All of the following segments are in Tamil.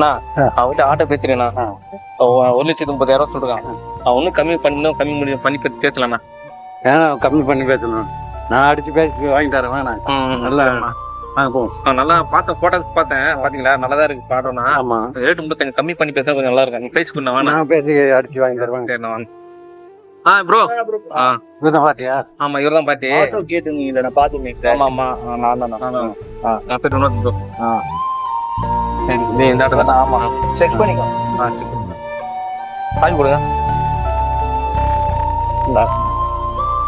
அவன்கிட்ட ஆட்டோ பேசுறேண்ணா. 1,30,000 சொல்றான். அவன் ஒன்னும் கம்மி பண்ணி பேசலாம்ண்ணா. ஏன்னா கம்மி பண்ணி பேசணும். நான் அடிச்சு பேசி வாங்கி தரேன். வேணாம் நல்லா நல்லா பார்த்தேன், போட்டோஸ் பார்த்தேன். பாத்தீங்களா, நல்லாதான் இருக்கு பாட்டோம்னா. ஆமா ரேட் மட்டும் கொஞ்சம் கம்மி பண்ணி பேச கொஞ்சம் நல்லா இருக்கும். நீ பேசி பண்ண வேணாம். நான் பேசி அடிச்சு வாங்கி தருவேன். சரிண்ணா வாங்க. ப்ரோ இதுதான் பாத்தியா? ஆமா இவர்தான் பாட்டி. கேட்டு நான் பாத்து. ஆமா நான் தான் பேர் வினோத் ப்ரோ. சரி நீ இந்த ஆட்டோ தான். ஆமா செக் பண்ணிக்கோ. காய் கொடுங்க.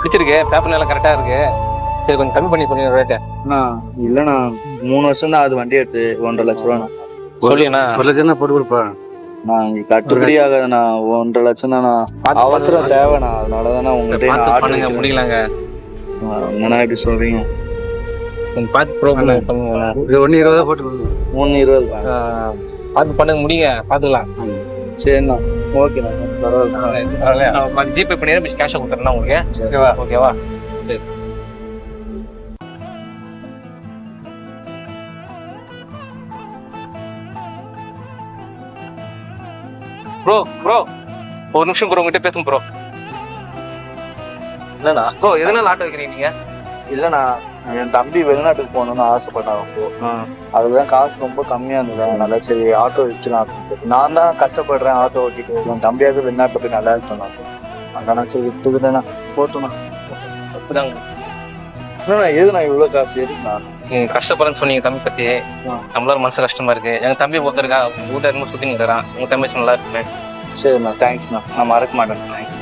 பிடிச்சிருக்கு, பேப்பர் எல்லாம் கரெக்டா இருக்கு. சரி கொஞ்சம் கம்மி பண்ணி சொன்னீங்க ரேட்டு. இல்லண்ணா 3 வருஷம் தான் அது வண்டி எடுத்து 1.5 லட்சம் ரூபா. சொல்லியண்ணா 1 லட்சம் போட்டு கொடுப்பா. நான் கட்டுப்படி ஆகாதுண்ணா. 1.5 லட்சம் தானா அவசரம் தேவைண்ணா. அதனாலதானே உங்கள்கிட்ட பண்ணுங்க முடியலாங்க. என்னண்ணா இப்படி சொல்றீங்க? கொஞ்சம் பார்த்து ப்ரோ பண்ணுங்க. இது 1.20 போட்டு கொடுங்க. 3.20 பார்த்து பண்ணுங்க, முடியுங்க, பார்த்துக்கலாம். சரிண்ணா ஓகேண்ணா. பரவாயில்ல. ஜிபே பண்ணிடுறேன், கேஷை கொடுத்துறேன்னா உங்களுக்கு. ஓகேவா? சரி ப்ரோ ஒரு நிமிஷம் ப்ரோ, உங்ககிட்ட பேசுங்க ப்ரோ. இல்லண்ணா ப்ரோ எதனால ஆட்டோ வைக்கிறீங்க நீங்க? இல்லண்ணா என் தம்பி வெளிநாட்டுக்கு போகணும்னு ஆசைப்பட்டாங்க. அதுதான் காசு ரொம்ப கம்மியா இருந்தது. அதனால சரி ஆட்டோ விற்கலாம். நான் தான் கஷ்டப்படுறேன் ஆட்டோ ஓட்டிட்டு. என் தம்பியாவது வெளிநாட்டுல போய் நல்லா இருக்கணும். அதான் சரி வித்துக்கிட்டேண்ணா. போட்டுண்ணா. இல்லண்ணா எதுண்ணா இவ்வளவு காசு எதுக்குண்ணா? கஷ்டப்படுறேன்னு சொன்னீங்க தம்பி பத்தி. நம்மளால மனசு கஷ்டமா இருக்கு. எங்க தம்பி ஒருத்தருக்கா ஊட்டாயிரமா சுத்தி நிற்கிறான். உங்க தம்பி நல்லா இருக்குமே. சரிண்ணா தேங்க்ஸ்ண்ணா. நான் மறக்க மாட்டேன். தேங்க்ஸ்.